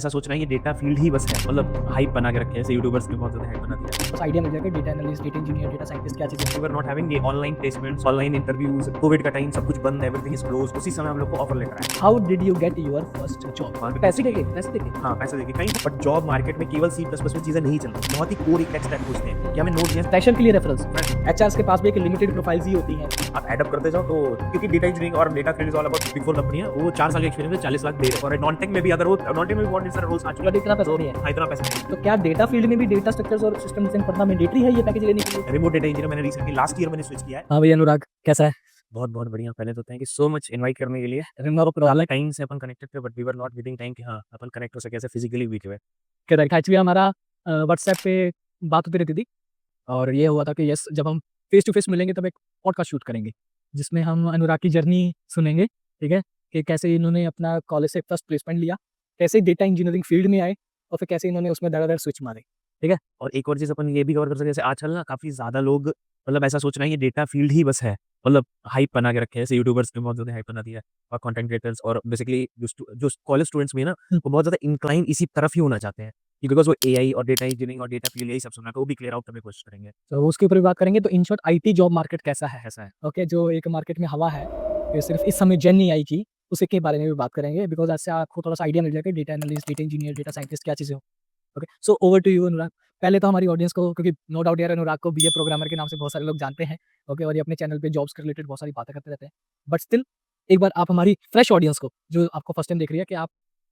ऐसा सोच रहे हैं ये डेटा फील्ड ही बस है, मतलब हाइप बना के रखे हैं, ऐसे यूट्यूबर्स ने बहुत ज़्यादा हाइप बना दिया है। बस आइडिया मिल जाएगा data analyst, data engineer, data scientist क्या चीज़ है। We were not having online placements, online interviews, covid का टाइम, सब कुछ बंद, एवरीथिंग इज क्लोज। उसी समय हम लोग को ऑफर लेटर आया। How did you get your first job? पैसे देके हाँ, पैसे देके कहीं, बट जॉब मार्केट में केवल C++ में चीज़ें नहीं चल रही। बहुत ही कोर एक टेक स्टैक पूछते हैं कि हमें नोट दिया, फ्रेशर के लिए रेफरेंस। एचआरस के पास भी एक लिमिटेड प्रोफाइल्स ही होती हैं। आप एडअप करते जाओ। तो क्योंकि डेटा इंजीनियरिंग और data field is all about big four company है, वो 4 साल का एक्सपीरियंस है, 40 लाख दे रहे हैं। और नॉन टेक में भी अगर वो नॉन टेक में भी बहुत सारे रोल्स आ चुके बट इतना पैसा नहीं है। हैं, इतना पैसा नहीं तो क्या डेटा फील्ड में भी डेटा स्ट्रक्चर्स और सिस्टम डिजाइन पढ़ना मैंडेटरी है ये पैकेज लेने के लिए? है। रिमोट डेटा इंजीनियर मैंने रिसेंटली लास्ट ईयर मैंने स्विच किया है। हाँ भैया अनुराग, कैसा है? बहुत बहुत बढ़िया। पहले तो thank you so much invite करने के लिए। रिमोट टाइम से अपन कनेक्टेड थे, but we were not getting time कि हाँ अपन कनेक्ट हो सके ऐसे फिजिकली वीक में। करेक्ट। एक्चुअली हमारा व्हाट्सएप पे बात होती रहती थी और ये हुआ था कि यस, जब हम फेस टू फेस मिलेंगे तब एक पॉडकास्ट शूट करेंगे जिसमें हम अनुराग की जर्नी सुनेंगे। ठीक है, कि कैसे इन्होंने अपना कॉलेज से फर्स्ट प्लेसमेंट लिया, कैसे डेटा इंजीनियरिंग फील्ड में आए और फिर कैसे इन्होंने उसमें धड़ाधड़ स्विच मारे। ठीक है, और एक और चीज़ अपन ये भी कवर कर सकते हैं, जैसे आजकल ना काफ़ी ज़्यादा लोग मतलब ऐसा सोच रहे हैं ये डेटा फील्ड ही बस है, मतलब हाइप बना के रखे हैं, जैसे यूट्यूबर्स ने बहुत ज़्यादा हाइप बना दिया है और कंटेंट क्रिएटर्स और बेसिकली जो कॉलेज स्टूडेंट्स भी है ना, वो बहुत ज़्यादा इंक्लाइन इसी तरफ ही होना चाहते हैं कि बिकॉज़ वो एआई और डेटा इंजीनियरिंग और डेटा फील्ड यही सब सुन रहा है, तो वो भी क्लियर आउट करने की कोशिश करेंगे। तो उसके ऊपर भी बात करेंगे। तो in short IT job market कैसा है? ऐसा है। ओके, जो एक मार्केट में हवा है, ये सिर्फ इस समय जेन नहीं आई की, उसी के बारे में भी बात करेंगे बिकॉज ऐसे आपको थोड़ा सा आइडिया मिल जाएगा data analyst, data engineer, data scientist क्या चीज़ें हो। Okay, so over to you Anurag. पहले तो हमारी ऑडियंस को, क्योंकि नो डाउट यार अनुराग को बीए प्रोग्रामर के नाम से बहुत सारे लोग जानते हैं। ओके, और ये अपने चैनल पे जॉब्स के रिलेटेड बहुत सारी बातें करते रहते हैं, बट स्टिल एक बार आप हमारी फ्रेश ऑडियंस को, जो आपको फर्स्ट टाइम देख रही है, कि आप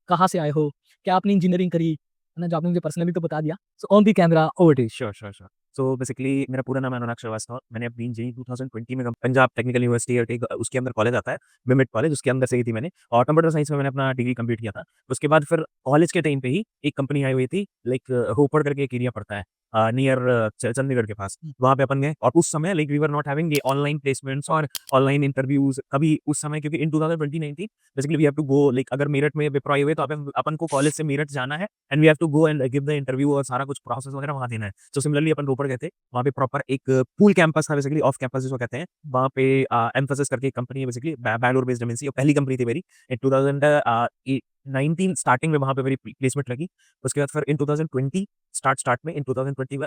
कहाँ से आए हो, क्या आपने इंजीनियरिंग करी है ना, जो आपने मुझे पर्सनली तो बता दिया। So on the camera over to you. Sure, sure, sure. So basically मेरा पूरा नाम है अनुराग श्रीवास्तव। मैंने अपनी इंजीनियरिंग 2020 में पंजाब टेक्निकल यूनिवर्सिटी है, एक उसके अंदर कॉलेज आता है, मिमेट कॉलेज, उसके अंदर से ही थी मैंने। और कंप्यूटर साइंस में मैंने अपना डिग्री कंप्लीट किया था। उसके बाद फिर कॉलेज के टाइम पे ही एक कंपनी आई हुई थी, लाइक रोपड़ करके एक एरिया पड़ता है नियर चंडीगढ़ के पास। वहाँ पे अपन गए और उस समय like we were not having ये ऑनलाइन प्लेसमेंट्स और ऑनलाइन इंटरव्यूज कभी उस समय, क्योंकि in 2019 basically we have to go, like अगर मेरठ में विप्रो आई हुई है तो अपन को कॉलेज से मेरठ जाना है and we have to go and give the interview और सारा कुछ प्रोसेस वगैरह वहाँ देना है। तो सिमिलरली अपन रोपड़ गए थे, वहाँ पे प्रॉपर एक पूल कैंपस था, बेसिकली ऑफ कैंपस जिसको कहते हैं। वहाँ पे एम्फोसिस करके एक कंपनी है, बेसिकली बैंगलोर बेस्ड एमएनसी, और पहली कंपनी थी मेरी इन 2019 स्टार्टिंग में वहाँ पे मेरी प्लेसमेंट लगी। उसके बाद फिर इन 2020 स्टार्ट में इन 2020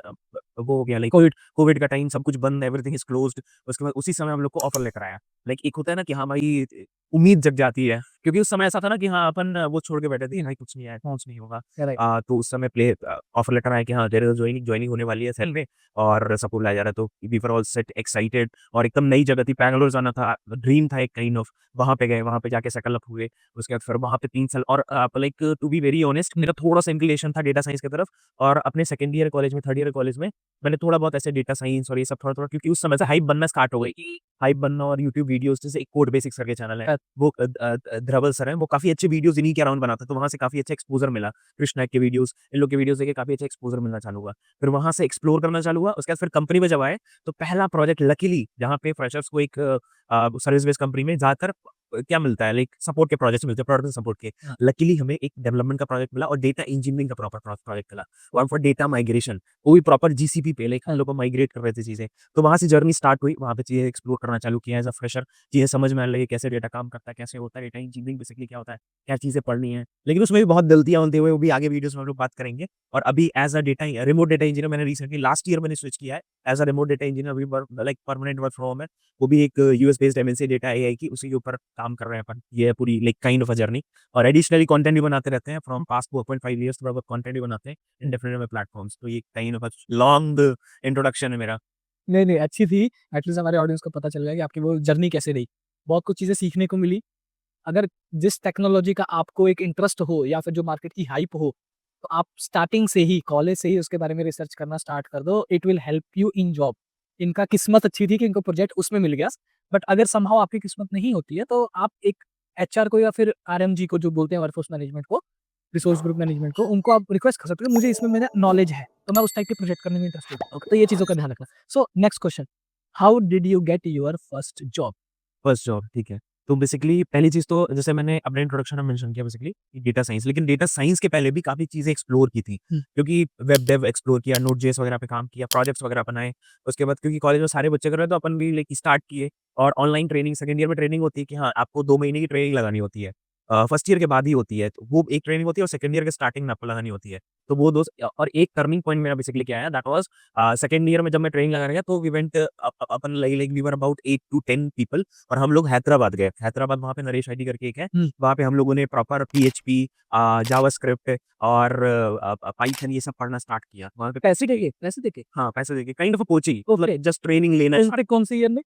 वो हो गया, लाइक कोविड का टाइम, सब कुछ बंद, एवरीथिंग इज क्लोज्ड। उसके बाद उसी समय हम लोग को ऑफर लेकर आया। लाइक एक होता है ना कि हाँ भाई उम्मीद जग जाती है, क्योंकि उस समय ऐसा था ना कि हाँ अपन वो छोड़ के बैठे थे, भाई कुछ नहीं आया, कुछ नहीं होगा। राइट। तो उस समय ऑफर लेटर आया कि हाँ देयर इज ज्वाइनिंग होने वाली है सेल में और सपोर्ट लाया जा रहा है। तो we were all set excited और एकदम नई जगह थी, बैंगलोर जाना था, ड्रीम था एक काइंड ऑफ। वहाँ पे गए, वहाँ पे जाके सेटल अप हुए। उसके बाद फिर वहाँ पे 3 साल और like to be very honest मेरा थोड़ा सा इंक्लिनेशन था डेटा साइंस की तरफ। और अपने सेकंड ईयर कॉलेज में, थर्ड ईयर कॉलेज में मैंने थोड़ा बहुत ऐसे डेटा साइंस और ये सब थोड़ा-थोड़ा, क्योंकि उस समय से हाइप बनना स्टार्ट हो गई। हाइप बनना और यूट्यूब वीडियोज़, जैसे एक कोड बेसिक्स करके चैनल है, वो धवल सर हैं, वो काफ़ी अच्छे वीडियोज़ इन्हीं के अराउंड बनाते हैं, तो वहाँ से काफ़ी अच्छा एक्सपोज़र मिला। कृष्ण नायक के वीडियोज़, इन लोग के वीडियोज़ देख के काफ़ी अच्छा एक्सपोज़र मिलना चालू हुआ। फिर वहाँ से एक्सप्लोर करना चालू हुआ। उसके बाद फिर कंपनी में जब आए, तो पहला प्रोजेक्ट लकीली जहाँ पे फ्रेशर्स को एक सर्विस बेस्ड कंपनी में ज़्यादातर क्या मिलता है, लाइक सपोर्ट के प्रोजेक्ट्स मिलते हैं, प्रोडक्ट सपोर्ट के। हाँ। लकीली हमें एक डेवलपमेंट का प्रोजेक्ट मिला और डेटा इंजीनियरिंग का प्रॉपर प्रोजेक्ट मिला। और फॉर डेटा माइग्रेशन, वो भी प्रॉपर जीसीपी पे, लाइक हम लोग को माइग्रेट कर रहे थे चीज़ें। तो वहाँ से जर्नी स्टार्ट हुई, वहाँ पे चीज़ें एक्सप्लोर करना चालू किया एज़ अ फ्रेशर। चीज़ें समझ में आने लगी, कैसे डेटा काम करता है, कैसे होता है, डेटा इंजीनियरिंग बेसिकली क्या होता है, क्या चीज़ें पढ़नी है। लेकिन उसमें भी बहुत गलतियाँ होते हुए, वो भी आगे वीडियोज़ में हम लोग बात करेंगे। और अभी as a remote data engineer मैंने रिसेंटली लास्ट ईयर मैंने स्विच किया है as a remote data engineer. अभी work like permanent work from home है। वो भी एक US based MNC data AI की, उसी के ऊपर काम कर रहे हैं अपन। ये है पूरी like kind of a journey. और एडिशनली कंटेंट भी बनाते रहते हैं फ्रॉम पास्ट 4.5 इयर्स, थोड़ा बहुत कंटेंट भी बनाते हैं इन डिफरेंट प्लेटफॉर्म्स। तो ये kind of a long introduction है मेरा। नहीं, नहीं, अच्छी थी। एटलीस्ट हमारे ऑडियंस को पता चल गया कि आपकी वो जर्नी कैसे रही। बहुत कुछ चीज़ें सीखने को मिली। अगर जिस टेक्नोलॉजी का आपको एक इंटरेस्ट हो या फिर जो मार्केट की हाइप हो, तो आप स्टार्टिंग से ही, कॉलेज से ही उसके बारे में रिसर्च करना स्टार्ट कर दो। It will help you in job. इनका किस्मत अच्छी थी कि इनको प्रोजेक्ट उसमें मिल गया। बट अगर समहाउ आपकी किस्मत नहीं होती है, तो आप एक एचआर को या फिर आरएमजी को, जो बोलते हैं वर्कफोर्स मैनेजमेंट को, रिसोर्स ग्रुप मैनेजमेंट को, उनको आप रिक्वेस्ट कर सकते हो, मुझे इसमें मेरा नॉलेज है, तो मैं उस टाइप के प्रोजेक्ट करने में इंटरेस्टेड हूँ। तो ये चीज़ों का ध्यान रखना। So next question, how did you get your first job? First job, ठीक है। तो बेसिकली पहली चीज़ तो जैसे मैंने अपने इंट्रोडक्शन में मेंशन किया बेसिकली डेटा साइंस, लेकिन डेटा साइंस के पहले भी काफ़ी चीज़ें एक्सप्लोर की थी। हुँ। क्योंकि वेब डेव एक्सप्लोर किया, नोड.जेएस वगैरह पे काम किया, प्रोजेक्ट्स वगैरह बनाए। उसके बाद क्योंकि कॉलेज में सारे बच्चे कर रहे हैं तो अपन भी लाइक स्टार्ट किए। और ऑनलाइन ट्रेनिंग सेकंड ईयर में ट्रेनिंग होती है कि हाँ, आपको 2 महीने की ट्रेनिंग लगानी होती है। फर्स्ट ईयर के बाद ही होती है। तो वो एक ट्रेनिंग होती है और सेकंड ईयर के स्टार्टिंग में आपको लगानी होती है। तो वो 2 और एक टर्निंग पॉइंट मेरा बेसिकली क्या आया दैट वाज़ सेकंड ईयर में जब मैं ट्रेनिंग लगाने गया तो वी वेंट अपन like we were about 8 to 10 people और हम लोग हैदराबाद गए। हैदराबाद वहाँ पे नरेश आईटी करके एक है, हुँ। वहाँ पे हम लोगों ने प्रॉपर पीएचपी जावास्क्रिप्ट और पाइथन ये सब पढ़ना स्टार्ट किया। वहाँ पे पैसे देके पैसे देके? हाँ, पैसे देके kind of a coaching okay. मतलब जस्ट ट्रेनिंग लेना है। कौन से ईयर में?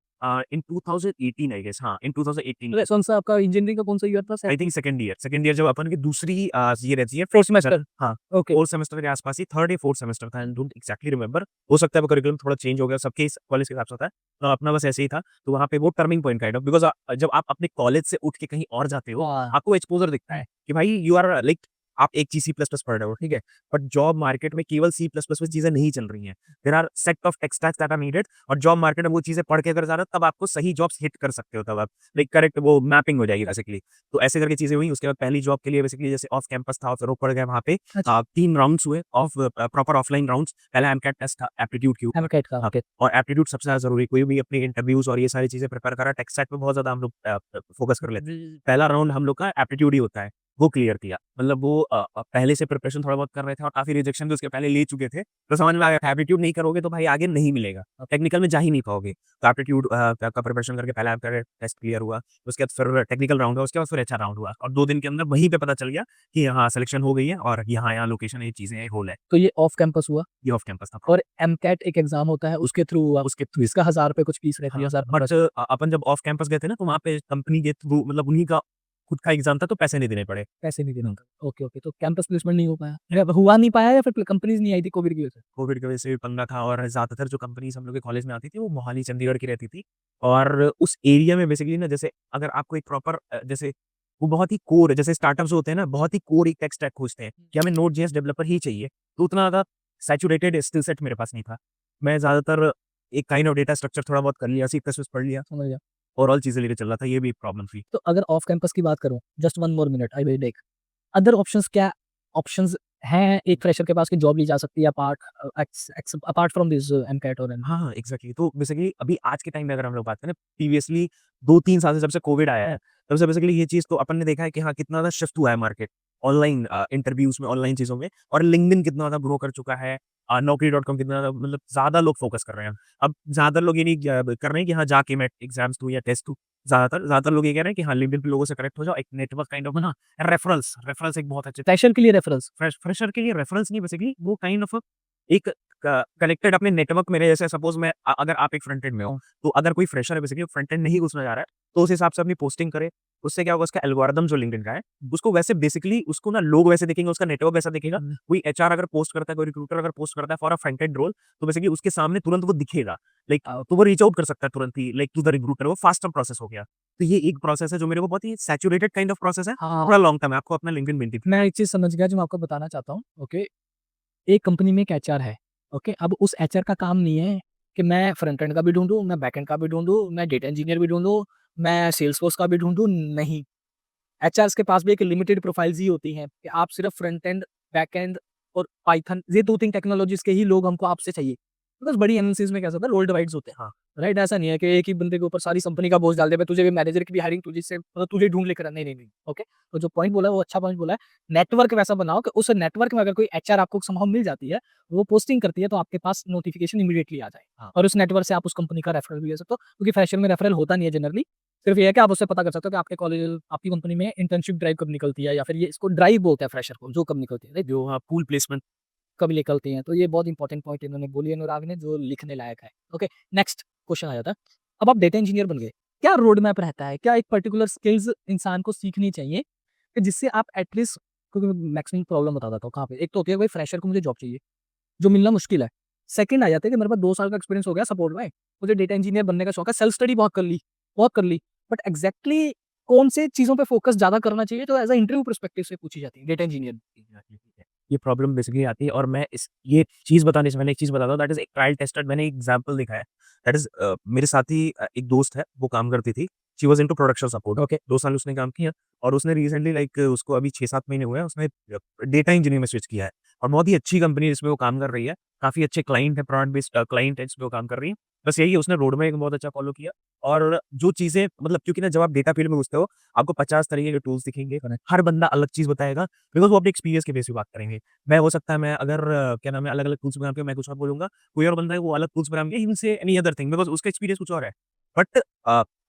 इन 2018 आई गेस हाँ, इन 2018 मतलब कौन-सा आपका इंजीनियरिंग का कौन-सा ईयर था? आई थिंक सेकंड ईयर जब अपन की दूसरी ये रहती है 4th सेमेस्टर? हाँ, ओके। 4th सेमेस्टर के आस-पास ही 3rd या 4th सेमेस्टर था, आई डोंट एक्जेक्टली रिमेंबर हो सकता है वो करिकुलम थोड़ा चेंज हो गया, सबके इस कॉलेज के हिसाब से होता है। तो अपना बस ऐसे ही था, तो वहाँ पे वो turning point kind of because जब आप अपने कॉलेज से उठ के कहीं और जाते हो, हाँ। आपको एक्सपोज़र दिखता है कि भाई यू आर लाइक आप एक चीज़ सी प्लस प्लस पढ़ रहे हो, ठीक है? बट जॉब मार्केट में केवल सी प्लस प्लस में चीज़ें नहीं चल रही हैं। There are set of tech stacks that are needed और जॉब मार्केट में वो चीज़ें पढ़ के अगर जा रहे हो तब आपको सही जॉब्स हिट कर सकते हो तब आप लाइक करेक्ट वो मैपिंग हो जाएगी बेसिकली। तो ऐसे करके चीज़ें हुई, उसके बाद पहली जॉब के लिए बेसिकली जैसे ऑफ कैंपस था, फिर वो पड़ गए वहाँ पे अच्छा। 3 राउंड्स हुए ऑफ प्रॉपर ऑफलाइन राउंड्स। पहला एमकैट टेस्ट था एप्टीट्यूड के ऊपर। एमकेट का, हाँ, ओके। और एप्टीट्यूड सबसे ज़्यादा ज़रूरी कोई भी अपने इंटरव्यूज़ और ये सारी चीज़ें प्रिपेयर कर रहा है, टेक स्टैक पे बहुत ज़्यादा हम लोग फोकस कर लेते हैं। पहला राउंड हम लोग का एप्टीट्यूड ही होता है, वो क्लियर किया। मतलब वो पहले से प्रिपरेशन थोड़ा बहुत कर रहे थे और काफ़ी रिजेक्शन भी उसके पहले ले चुके थे, तो समझ में आ गया था एप्टीट्यूड नहीं करोगे तो भाई आगे नहीं मिलेगा, टेक्निकल में जा ही नहीं पाओगे। तो एप्टीट्यूड का प्रिपरेशन करके पहला आपका टेस्ट क्लियर हुआ, उसके बाद फिर टेक्निकल राउंड हुआ, उसके बाद फिर एचआर राउंड हुआ और 2 दिन के अंदर वहीं पे पता चल गया कि हाँ, सिलेक्शन हो गई है और यहाँ-यहाँ लोकेशन ये चीज़ें हैं, होल है। तो ये ऑफ कैंपस हुआ ये ऑफ कैंपस था। और एमकेट एक एग्ज़ाम होता है उसके थ्रू हुआ। उसके थ्रू इसका ₹1000 कुछ फीस रहती है, हाँ, 1000-1500। बट अपन जब ऑफ कैंपस गए थे ना, तो वहाँ पे कंपनी के थ्रू मतलब उन्हीं का खुद का एग्ज़ाम था, तो पैसे नहीं देने पड़े। पैसे नहीं देना होता। Okay, okay. तो कैंपस प्लेसमेंट नहीं हो पाया? या हुआ नहीं पाया या फिर कंपनीज़ नहीं आई थी कोविड की वजह से? कोविड की वजह से भी पंगा था और ज़्यादातर जो कंपनीज़ हम लोग के कॉलेज में आती थी, वो मोहाली, चंडीगढ़ की रहती थी और उस एरिया में बेसिकली ना जैसे अगर आपको एक प्रॉपर जैसे वो बहुत ही कोर जैसे स्टार्टअप्स होते हैं ना, बहुत ही कोर एक टेक स्टैक खोजते हैं कि हमें नोड.जेएस डेवलपर ही चाहिए, तो उतना ज़्यादा सैचुरेटेड स्किल सेट मेरे पास नहीं था। मैं ज़्यादातर एक काइंड ऑफ डेटा स्ट्रक्चर थोड़ा बहुत कर लिया, सी प्लस प्लस पढ़ लिया, समझ गया। ओवरऑल चीज़ें लेके चल रहा था, ये भी एक प्रॉब्लम थी। तो अगर ऑफ कैंपस की बात करूँ, just 1 more minute I will take. Other options क्या ऑप्शंस हैं एक फ्रेशर के पास कि जॉब ली जा सकती है अपार्ट फ्रॉम दिस एमकेट और हाँ, हाँ, एग्ज़ैक्टली तो बेसिकली अभी आज के टाइम में अगर हम लोग बात करें प्रीवियसली 2-3 साल से जब से कोविड आया है, तब से बेसिकली ये चीज़ तो अपन ने देखा है कि हाँ, कितना ज़्यादा शिफ्ट हुआ है मार्केट ऑनलाइन इंटरव्यूज़ में, ऑनलाइन चीज़ों में और लिंक्डइन कितना ज़्यादा ग्रो कर चुका है। naukri.com कितना ज़्यादा मतलब ज़्यादा लोग फ़ोकस कर रहे हैं। अब ज़्यादातर लोग ये नहीं कर रहे हैं कि हाँ, जाके मैं एग्ज़ाम्स दूँ या टेस्ट दूँ। ज़्यादातर लोग ये कह रहे हैं कि हाँ, लिंक्डइन पे लोगों से कनेक्ट हो जाओ, एक नेटवर्क काइंड ऑफ ना रेफरल्स एक बहुत अच्छे फ्रेशर के लिए रेफरेंस? फ्रेशर के लिए रेफरेंस नहीं बेसिकली वो काइंड ऑफ एक कनेक्टेड अपने नेटवर्क में रहे जैसे सपोज मैं अगर आप एक फ्रंट एंड में हो तो अगर कोई फ्रेशर है बेसिकली फ्रंट एंड नहीं घुसना चाह रहा है तो उस हिसाब से अपनी पोस्टिंग करे उससे क्या होगा उसका एल्गोरिदम जो लिंक्डइन का है उसको वैसे बेसिकली उसको ना लोग वैसे देखेंगे उसका नेटवर्क वैसा दिखेगा कोई एचआर अगर पोस्ट करता है कोई रिक्रूटर अगर पोस्ट करता है for a front end role तो बेसिकली उसके सामने तुरंत वो दिखेगा लाइक तो वो रीच आउट कर सकता है तुरंत ही लाइक टू द रिक्रूटर वो फास्टर प्रोसेस हो गया तो ये एक प्रोसेस है जो मेरे को बहुत ही सैचुरेटेड काइंड ऑफ प्रोसेस है हाँ, थोड़ा लॉन्ग टर्म है आपको अपना लिंक्डइन मेंटेन मैं एक चीज़ समझ गया जो मैं आपको बताना चाहता हूँ, ओके। एक कंपनी में एक एचआर है, ओके। अब उस एचआर का काम नहीं है कि मैं फ्रंट एंड का भी ढूँढूँ, मैं बैक एंड का भी ढूँढूँ, मैं डेटा इंजीनियर भी ढूँढूँ, मैं सेल्सफोर्स का भी ढूँढूँ, नहीं। एचआर्स के पास भी एक लिमिटेड प्रोफाइल्स ही होती हैं कि आप सिर्फ फ्रंट एंड, बैक एंड और पाइथन ये 2-3 टेक्नोलॉजीज़ के ही लोग हमको आपसे चाहिए। बिकॉज़ बड़ी एमएनसीज़ में कैसा होता है रोल डिवाइड्स होते हैं, हाँ राइट? ऐसा नहीं है कि एक ही बंदे के ऊपर सारी कंपनी का बोझ डाल दिया, भाई तुझे भी मैनेजर की भी हायरिंग तुझे से मतलब तुझे ढूँढ लेकर नहीं, नहीं, नहीं, ओके? तो जो पॉइंट बोला है वो अच्छा पॉइंट बोला है। नेटवर्क वैसा बनाओ कि उस नेटवर्क में अगर कोई एचआर आपको समहाउ मिल जाती है, वो पोस्टिंग करती है तो आपके पास नोटिफिकेशन इमीडिएटली आ जाए हाँ और उस नेटवर्क से आप उस कंपनी का रेफरल भी ले सकते हो क्योंकि फ्रेशर में रेफरल होता नहीं है जनरली। सिर्फ ये है कि आप उससे पता कर सकते हो कि आपके कॉलेज आपकी कंपनी में इंटर्नशिप ड्राइव कब निकलती है या फिर ये इसको ड्राइव बोलते हैं फ्रेशर को, जो कब निकलती है, राइट? जो हाँ पूल प्लेसमेंट कब निकलती हैं। तो ये बहुत इंपॉर्टेंट पॉइंट इन्होंने बोली है अनुराग ने जो लिखने लायक है। ओके, नेक्स्ट क्वेश्चन आ जाता है। अब आप डेटा इंजीनियर बन गए, क्या रोड मैप रहता है? क्या एक पर्टिकुलर स्किल्स इंसान को सीखनी चाहिए कि जिससे आप एटलीस्ट क्योंकि मैं मैक्सिमम प्रॉब्लम बता देता हूँ कहाँ पे। एक तो होती है भाई फ्रेशर को मुझे जॉब चाहिए, जो मिलना मुश्किल है। सेकंड आ जाता है कि मेरे पास 2 साल का एक्सपीरियंस हो गया सपोर्ट में, मुझे डेटा इंजीनियर बनने का शौक है, सेल्फ स्टडी बहुत कर ली, बट एग्ज़ैक्टली कौन से चीज़ों पे फोकस ज़्यादा करना चाहिए जो एज़ अ इंटरव्यू पर्सपेक्टिव से पूछी जाती है डेटा इंजीनियर? ये प्रॉब्लम बेसिकली आती है और मैं इस ये चीज़ बताने से मैंने एक चीज़ बताता हूँ दैट इज़ एक ट्रायल टेस्टेड मैंने एक एग्ज़ाम्पल दिखाया है। दैट इज़ मेरे साथ ही एक दोस्त है, वो काम करती थी। She was into production support okay, 2 साल उसने काम किया और उसने रिसेंटली लाइक उसको अभी 6-7 महीने हुए हैं, उसने डेटा इंजीनियरिंग में स्विच किया है और बहुत ही अच्छी कंपनी है जिसमें वो काम कर रही है। काफ़ी अच्छे क्लाइंट है, प्रोडक्ट बेस्ड क्लाइंट है जिसमें वो काम कर रही है बस यही है, उसने रोड मैप बहुत अच्छा फ़ॉलो किया और जो चीज़ें मतलब क्योंकि ना जब आप डेटा फ़ील्ड में घुसते हो, आपको 50 तरीके के टूल्स दिखेंगे, करेक्ट। हर बंदा अलग चीज़ बताएगा, बिकॉज़ वो अपने एक्सपीरियंस के बेस पे बात करेंगे। मैं हो सकता है मैं अगर क्या नाम है अलग-अलग टूल्स बना के मैं कुछ और बोलूँगा, कोई और बंदा है वो अलग टूल्स बनाएँगे, he will say any other thing because उसका एक्सपीरियंस कुछ और है। बट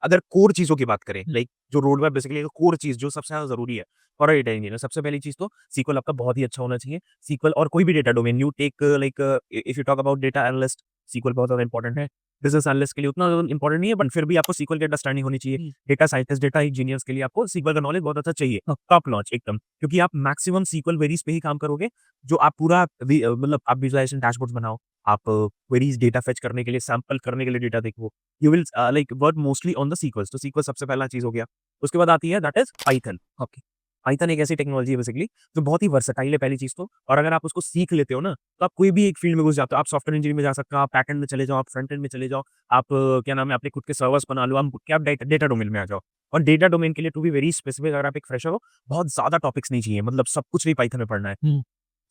अगर कोर चीज़ों की बात करें, हुँ, लाइक जो रोड मैप बेसिकली कोर चीज़ जो सबसे ज़्यादा ज़रूरी है फॉर अ डेटा इंजीनियर, सबसे पहली चीज़ तो सीक्वल आपका बहुत ही अच्छा होना चाहिए। सीक्वल और कोई भी data domain you take like if you talk about data analyst, SQL बहुत ज़्यादा इंपॉर्टेंट है। बिज़नेस एनालिस्ट के लिए उतना इंपॉर्टेंट नहीं है, बट फिर भी आपको सीक्वल की अंडरस्टैंडिंग होनी चाहिए। हुँ, डेटा साइंटिस्ट, डेटा इंजीनियर्स के लिए आपको सीक्वल का नॉलेज बहुत अच्छा चाहिए, हाँ, टॉप नॉच एकदम। क्योंकि आप मैक्सिमम सीक्वल क्वेरीज़ पे ही काम करोगे, जो आप पूरा मतलब आप विजुअलाइज़ेशन डैशबोर्ड्स बनाओ, आप क्वेरीज़ डेटा फेच करने के लिए, सैंपल करने के लिए डेटा देखो। You will like work mostly on the sequels, तो सीक्वल सबसे पहला चीज़ हो गया। उसके बाद आती है that is Python. Okay. Python एक ऐसी टेक्नोलॉजी है बेसिकली जो बहुत ही वर्सेटाइल है पहली चीज़ तो, और अगर आप उसको सीख लेते हो ना, तो आप कोई भी एक फील्ड में घुस जाते हो। आप सॉफ्टवेयर इंजीनियरिंग में जा सकते हो, आप बैकएंड में चले जाओ, आप फ्रंट एंड में चले जाओ, आप क्या नाम है अपने खुद के सर्वर्स बना लो, आप डेटा डोमेन में आ जाओ। और डेटा डोमेन के लिए टू बी वेरी स्पेसिफिक अगर आप एक फ्रेशर हो, बहुत ज़्यादा टॉपिक्स नहीं चाहिए, मतलब सब कुछ नहीं पाइथन में पढ़ना है। हुँ,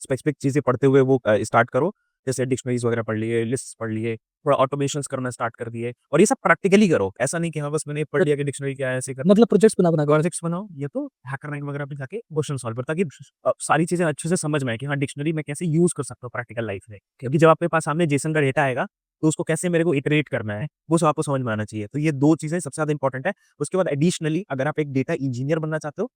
स्पेसिफिक चीज़ें पढ़ते हुए वो स्टार्ट करो, जैसे डिक्शनरीज़ वगैरह पढ़ लिए, लिस्ट्स पढ़ लिए, थोड़ा ऑटोमेशंस करना स्टार्ट कर दिए और ये सब प्रैक्टिकली करो। ऐसा नहीं कि हाँ, बस मैंने पढ़ तो लिया कि डिक्शनरी क्या है, ऐसे कर मतलब प्रोजेक्ट्स बना-बना के प्रोजेक्ट्स बनाओ, ये तो हैकर रैंक वगैरह पे जाके क्वेश्चन सॉल्व करो ताकि सारी चीज़ें अच्छे से समझ में आए कि हाँ, डिक्शनरी मैं कैसे यूज़ कर सकता हूँ प्रैक्टिकल लाइफ़ में। क्योंकि जब आपके पास सामने जेसन का डेटा आएगा, तो उसको कैसे मेरे को इटरेट करना है, वो सब आपको समझ में आना चाहिए। तो ये 2 चीज़ें सबसे ज़्यादा इंपॉर्टेंट है। उसके बाद एडिशनली अगर आप एक डेटा इंजीनियर बनना चाहते हो,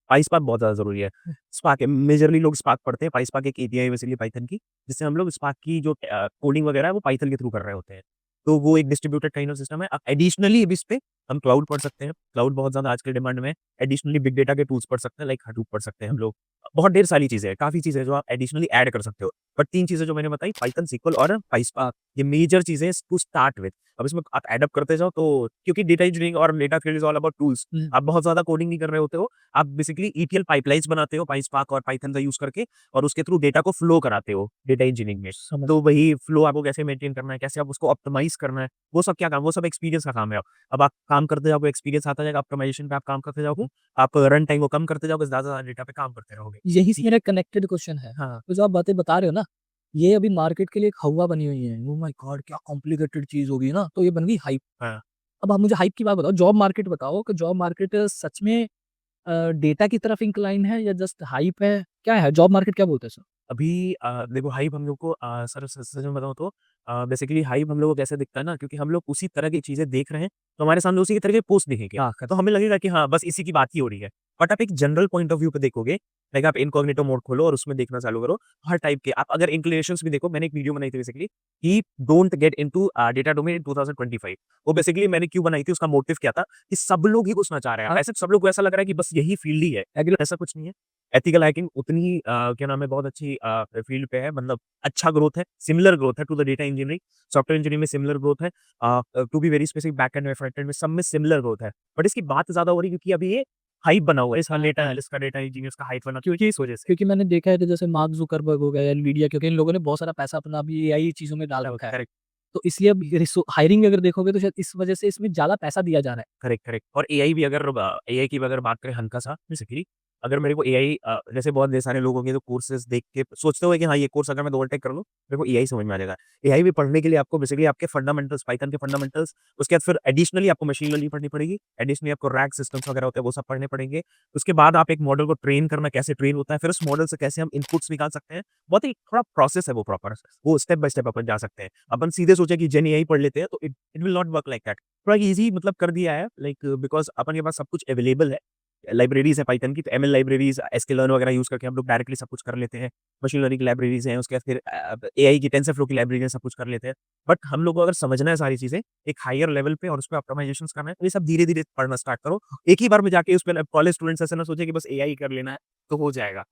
पाइस्पार्क बहुत ज़्यादा ज़रूरी है। स्पार्क है, मेजरली लोग स्पार्क पढ़ते हैं, पाइस्पार्क एक एपीआई है बेसिकली पाइथन की, जिससे हम लोग स्पार्क की जो कोडिंग वगैरह है वो पाइथन के थ्रू कर रहे होते हैं। तो वो एक डिस्ट्रीब्यूटेड काइंड ऑफ सिस्टम है। एडिशनली अब इस पे हम क्लाउड पढ़ सकते हैं, क्लाउड बहुत ज़्यादा आजकल डिमांड में है। एडिशनली बिग डेटा के टूल्स पढ़ सकते हैं, लाइक हडूप पढ़ सकते हैं हम लोग। बहुत ढेर सारी चीज़ें हैं, काफ़ी चीज़ें हैं जो आप एडिशनली ऐड कर सकते हो। बट 3 चीज़ें जो मैंने बताई पाइथन, सीक्वल और पाइस्पार्क, ये मेजर चीज़ें हैं टू स्टार्ट विथ। अब इसमें आप ऐड अप करते जाओ तो क्योंकि डेटा इंजीनियरिंग और data field is all about tools. हुँ, आप बहुत ज़्यादा कोडिंग नहीं कर रहे होते हो, आप बेसिकली ईटीएल पाइपलाइन्स बनाते हो पाइस्पार्क और पाइथन का यूज़ करके और उसके थ्रू डेटा को फ्लो कराते हो डेटा इंजीनियरिंग में। समझ तो वही फ्लो आपको कैसे मेंटेन करना है, कैसे आप उसको ऑप्टिमाइज़ करना है, वो सब क्या काम वो सब एक्सपीरियंस का काम है। अब आप काम करते जाओगे, एक्सपीरियंस आता जाएगा, ऑप्टिमाइज़ेशन पे आप काम करते जाओगे, आप रन टाइम को कम करते जाओगे, ज़्यादा से ज़्यादा डेटा पे काम करते रहोगे। यही से सी मेरा कनेक्टेड क्वेश्चन है। हाँ, तो जो आप बातें बता रहे हो ना, ये अभी मार्केट के लिए एक हवा बनी हुई है। Oh my God! क्या कॉम्प्लिकेटेड चीज़ होगी ना, तो ये बन गई हाइप। हाँ। अब आप मुझे हाइप की बात बताओ, जॉब मार्केट बताओ कि जॉब मार्केट सच में डेटा की तरफ इंक्लाइन है या जस्ट हाइप है? क्या है जॉब मार्केट क्या बोलते हैं सर? अभी देखो हाइप हम लोग को सर सच में बताऊँ तो बेसिकली हाइप हम लोग को कैसे दिखता है ना क्योंकि हम लोग उसी तरह की चीज़ें देख रहे हैं, तो हमारे सामने उसी की तरह के पोस्ट दिखेंगे। हाँ, तो हमें लगेगा कि हाँ, बस इसी की बात ही हो रही है। बट आप एक जनरल पॉइंट ऑफ व्यू पे देखोगे, लाइक आप इनकॉग्निटो मोड खोलो और उसमें देखना चालू करो, हर टाइप के आप अगर इंक्लिनेशंस भी देखो मैंने एक वीडियो बनाई थी बेसिकली कि don't get into data domain इन 2025 वो बेसिकली मैंने क्यों बनाई थी उसका मोटिव क्या था कि सब लोग ही घुसना चाह रहे हैं। हाँ, ऐसे सब लोग को ऐसा लग रहा है कि बस यही फील्ड ही है, लेकिन ऐसा कुछ नहीं है। एथिकल हैकिंग उतनी क्या नाम है बहुत अच्छी फील्ड पे है मतलब अच्छा ग्रोथ है, सिमिलर ग्रोथ है to the data engineering, software engineering में सिमिलर ग्रोथ है to be very specific backend में फ्रंट एंड में सब में सिमिलर ग्रोथ है। बट इसकी बात ज़्यादा हो रही है क्योंकि अभी ये हाइप बना हुआ है, इस हाँ, डेटा हाँ। एनालिस्ट का डेटा इंजीनियर्स का हाइप बना क्योंकि इस वजह से। क्योंकि मैंने देखा है कि जैसे मार्क ज़ुकरबर्ग हो गया, एनवीडिया क्योंकि इन लोगों ने बहुत सारा पैसा अपना अभी एआई चीज़ों में डाल रखा है। करेक्ट, तो इसलिए अब हायरिंग अगर देखोगे तो शायद इस वजह से इसमें ज़्यादा पैसा दिया जा रहा है। करेक्ट, करेक्ट और एआई भी अगर एआई की भी अगर बात करें हल्का सा बेसिकली अगर मेरे को एआई जैसे बहुत ढेर सारे लोग होंगे तो कोर्सेज़ देख के सोचते होंगे कि हाँ, ये कोर्स अगर मैं ओवरटेक कर लूँ, मेरे को एआई समझ में आ जाएगा। एआई भी पढ़ने के लिए आपको बेसिकली आपके फंडामेंटल्स पाइथन के फंडामेंटल्स उसके बाद फिर एडिशनली आपको मशीन लर्निंग पढ़नी पड़ेगी, एडिशनली आपको रैग सिस्टम्स वगैरह होते हैं वो सब पढ़ने पड़ेंगे। उसके बाद आप एक मॉडल को ट्रेन करना कैसे ट्रेन होता है, फिर उस मॉडल से कैसे हम इनपुट्स निकाल सकते हैं, बहुत ही थोड़ा प्रोसेस है वो प्रॉपर, वो स्टेप बाय स्टेप अपन जा सकते हैं। अपन सीधे सोचे कि जेन एआई पढ़ लेते हैं तो it it will not work like that. थोड़ा ईज़ी मतलब कर दिया है लाइक बिकॉज़ अपन के पास सब कुछ अवेलेबल है। लाइब्रेरीज़ है पाइथन की, तो एमएल लाइब्रेरीज़, एसक्यूएल वगैरह यूज़ करके हम लोग डायरेक्टली सब कुछ कर लेते हैं। मशीन लर्निंग की लाइब्रेरीज़ हैं, उसके बाद फिर एआई की टेंसरफ्लो की लाइब्रेरी है, सब कुछ कर लेते हैं। बट हम लोग को अगर समझना है सारी चीज़ें एक हायर लेवल पे और उसपे ऑप्टिमाइज़ेशंस करना है, तो ये सब धीरे-धीरे पढ़ना स्टार्ट करो। एक ही बार में जाके उसपे कॉलेज स्टूडेंट्स ऐसा ना सोचे कि बस एआई कर लेना है, तो हो जाएगा।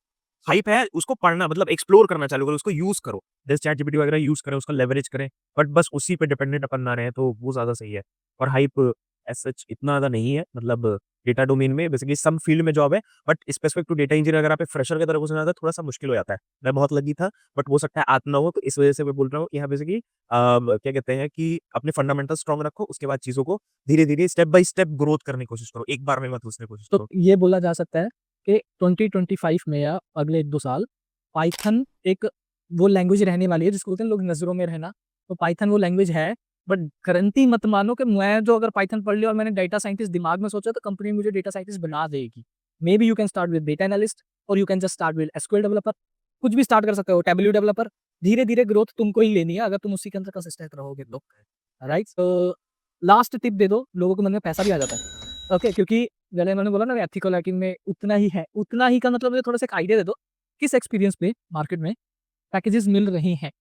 हाइप है, उसको पढ़ना मतलब एक्सप्लोर करना चालू करो, उसको यूज़ करो। जैसे चैटजीपीटी वगैरह यूज़ करें, उसका लेवरेज करें, बट बस उसी पे डिपेंडेंट अपन ना रहें, तो वो ज़्यादा सही है। और हाइप एज़ सच इतना ज़्यादा नहीं है, मतलब डेटा डोमेन में बेसिकली सब फील्ड में जॉब है, but specific to data engineer अगर आप एक फ्रेशर की तरह घुसना चाहते हैं, थोड़ा-सा मुश्किल हो जाता है। मैं बहुत लकी था, बट हो सकता है आज ना हो, तो इस वजह से मैं बोल रहा हूँ कि यहाँ बेसिकली क्या कहते हैं कि अपने फंडामेंटल स्ट्रॉन्ग रखो, उसके बाद चीज़ों को धीरे-धीरे, स्टेप बाय स्टेप ग्रोथ करने की कोशिश करो। एक बार में मत घुसने की कोशिश तो करो। ये बोला जा सकता है कि 2025 में या अगले 1-2 साल पाइथन एक वो लैंग्वेज रहने वाली है जिसको बोलते हैं लोग नज़रों में रहना। तो पाइथन वो लैंग्वेज है बट गारंटी मत मानो कि मैं जो अगर पाइथन पढ़ लिया और मैंने डेटा साइंटिस्ट दिमाग में सोचा तो कंपनी मुझे डेटा साइंटिस्ट बना देगी। Maybe you can start with data analyst और you can just start with SQL developer, कुछ भी स्टार्ट कर सकते हो, टैबल्यू डेवलपर। धीरे धीरे ग्रोथ तुमको ही लेनी है अगर तुम उसी के अंदर कंसिस्टेंट रहोगे तो। राइट, तो लास्ट टिप दे दो, लोगों के मन में पैसा भी आ जाता है। ओके, क्योंकि जैसे मैंने बोला ना एथिकल हैकिंग में उतना ही है, उतना ही का मतलब मुझे थोड़ा सा एक आइडिया दे दो किस एक्सपीरियंस पे मार्केट में पैकेजेस मिल रहे हैं।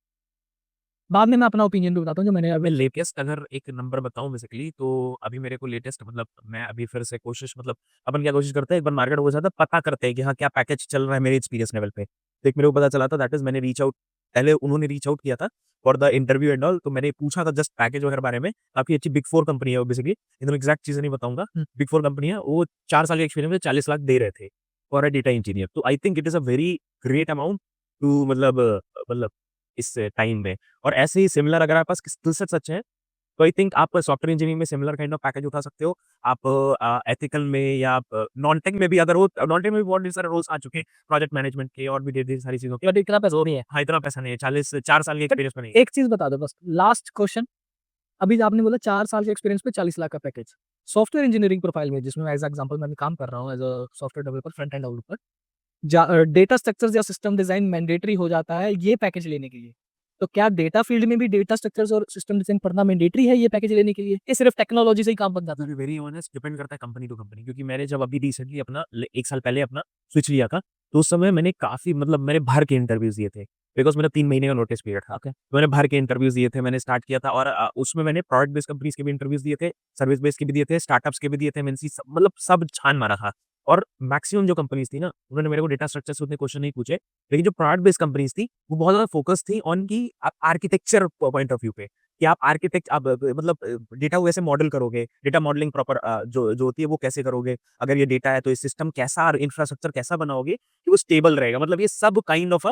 बाद में मैं अपना ओपिनियन भी बताता हूँ जो मैंने मैं अभी। लेटेस्ट अगर एक नंबर बताऊँ बेसिकली तो अभी मेरे को लेटेस्ट मतलब मैं अभी फिर से कोशिश मतलब अपन क्या कोशिश करते हैं एक बार मार्केट हो जाता है पता करते हैं कि हाँ क्या पैकेज चल रहा है मेरे एक्सपीरियंस लेवल पे। तो एक मेरे को पता चला था दैट इज़ मैंने रीच आउट पहले उन्होंने रीच आउट किया था for the interview and all तो मैंने पूछा था जस्ट पैकेज वगैरह बारे में। काफ़ी अच्छी बिग 4 कंपनी है वो बेसिकली, एकदम एग्ज़ैक्ट चीज़ें नहीं बताऊँगा। हुँ, बिग 4 कंपनी है, वो 4 साल के एक्सपीरियंस में 40 लाख दे रहे थे फॉर अ डेटा इंजीनियर। तो I think it is a very great amount to मतलब इस टाइम में। और ऐसे ही सिमिलर अगर आपके पास स्किल सेट्स अच्छे हैं, तो आई थिंक आप सॉफ्टवेयर इंजीनियरिंग में सिमिलर काइंड ऑफ पैकेज उठा सकते हो। आप एथिकल में या आप नॉन-टेक में भी अगर हो नॉन-टेक में भी बहुत ढेर सारे रोल्स आ चुके हैं, प्रोजेक्ट मैनेजमेंट के और भी ढेर-ढेर सारी चीज़ों के। बट इतना पैसा तो नहीं है। हाँ, इतना पैसा नहीं है, 40 4 साल के बट एक्सपीरियंस में नहीं। एक चीज़ बता दो बस, लास्ट क्वेश्चन। अभी जो आपने बोला 4 साल के एक्सपीरियंस पे 40 लाख का पैकेज। सॉफ्टवेयर इंजीनियरिंग प्रोफाइल में जिसमें एज़ एग्ज़ाम्पल मैं भी काम कर रहा हूँ as a software developer, front end developer. Data structures या सिस्टम डिज़ाइन मैंडेटरी हो जाता है ये पैकेज लेने के लिए। तो क्या डेटा फील्ड में भी डेटा स्ट्रक्चर्स और सिस्टम डिज़ाइन पढ़ना मैंडेटरी है ये पैकेज लेने के लिए? ये सिर्फ टेक्नोलॉजी से ही काम बन जाता टू है? बी वेरी ऑनेस्ट डिपेंड करता है कंपनी टू कंपनी क्योंकि मैंने जब अभी रिसेंटली अपना 1 साल पहले अपना स्विच लिया था, तो उस समय मैंने काफ़ी मतलब मैंने भर के इंटरव्यूज़ दिए थे। बिकॉज़ मेरा 3 महीने का नोटिस पीरियड था। ओके। तो मैंने भर के इंटरव्यूज़ दिए थे, मैंने स्टार्ट किया था और उसमें मैंने प्रोडक्ट बेस्ड कंपनीज़ के भी इंटरव्यूज़ दिए थे, सर्विस बेस्ड के भी दिए थे, स्टार्टअप्स के भी दिए थे, एमएनसी सब मतलब सब छान मारा था। और मैक्सिमम जो कंपनीज़ थी ना, उन्होंने मेरे को डेटा स्ट्रक्चर से उतने क्वेश्चन नहीं पूछे। लेकिन जो प्रोडक्ट बेस्ड कंपनीज़ थी, वो बहुत ज़्यादा फोकस थी ऑन की आर्किटेक्चर पॉइंट ऑफ व्यू पे। कि आप आर्किटेक्ट आप मतलब डेटा को कैसे मॉडल करोगे, डेटा मॉडलिंग प्रॉपर जो होती है वो कैसे करोगे? अगर ये डेटा है तो ये सिस्टम कैसा और इंफ्रास्ट्रक्चर कैसा बनाओगे कि वो स्टेबल रहेगा? मतलब ये सब काइंड ऑफ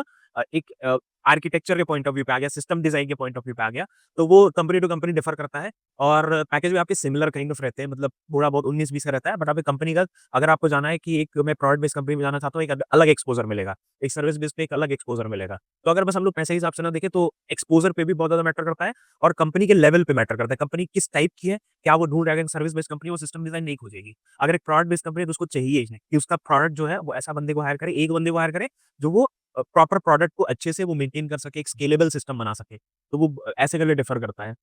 एक आर्किटेक्चर के पॉइंट ऑफ व्यू पे आ गया, सिस्टम डिजाइन के पॉइंट ऑफ व्यू पे आ गया। तो वो कंपनी टू कंपनी डिफर करता है और पैकेज भी आपके सिमिलर काइंड ऑफ रहते हैं, मतलब थोड़ा बहुत 19-20 का रहता है, बट आप एक कंपनी का अगर आपको जाना है कि एक मैं प्रोडक्ट बेस्ड कंपनी में जाना चाहता हूँ, एक अलग एक्सपोज़र मिलेगा, एक सर्विस बेस्ड पे एक अलग एक्सपोज़र मिलेगा। तो अगर बस हम लोग पैसे के हिसाब से ना देखें तो एक्सपोज़र पे भी बहुत ज़्यादा मैटर करता है और कंपनी के लेवल पे मैटर करता है। कंपनी किस टाइप की है, क्या वो ढूँढ रहा है? अगर सर्विस बेस्ड कंपनी है, वो सिस्टम डिज़ाइन नहीं खोजेगी। अगर एक प्रोडक्ट बेस्ड कंपनी है, तो उसको चाहिए ही कि उसका प्रोडक्ट जो है, वो ऐसा बंदे को हायर करे, एक बंदे को हायर करे, जो वो प्रॉपर प्रोडक्ट को अच्छे से वो मेंटेन कर सके, एक स्केलेबल सिस्टम बना सके। तो वो ऐसे करके डिफर करता है।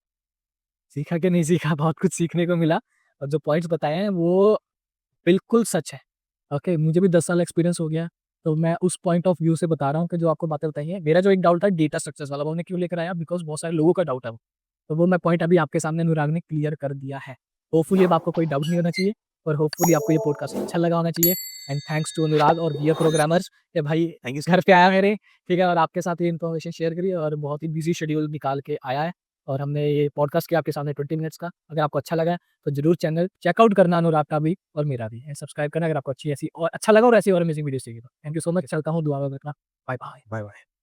सीखा कि नहीं सीखा, बहुत कुछ सीखने को मिला और जो पॉइंट्स बताए हैं वो बिल्कुल सच है। ओके, मुझे भी 10 साल एक्सपीरियंस हो गया, तो मैं उस पॉइंट ऑफ व्यू से बता रहा हूँ कि जो आपको बातें बताई हैं। मेरा जो एक डाउट था डेटा स्ट्रक्चर्स वाला, वो हमने क्यों लेकर आया बिकॉज़ बहुत सारे लोगों का डाउट है वो। तो वो मैं पॉइंट अभी आपके सामने अनुराग ने क्लियर कर दिया है। होपफुली अब आपको कोई डाउट नहीं होना चाहिए और होपफुली आपको ये पॉडकास्ट अच्छा लगा होना चाहिए। एंड थैंक्स टू अनुराग और वी आर प्रोग्रामर्स कि भाई थैंक यू घर पे आया मेरे, ठीक है, और आपके साथ ये इन्फॉर्मेशन शेयर करी और बहुत ही बिज़ी शेड्यूल निकाल के आया है और हमने ये पॉडकास्ट किया आपके सामने 20 मिनट्स का। अगर आपको अच्छा लगा है तो ज़रूर चैनल चेकआउट करना अनुराग का भी और मेरा भी, एंड सब्सक्राइब करना अगर आपको अच्छी ऐसी और अच्छा लगा और ऐसी और अमेजिंग वीडियोज़ चाहिए तो। थैंक यू सो मच, चलता हूँ, दुआ में रखना। Bye bye. Bye bye.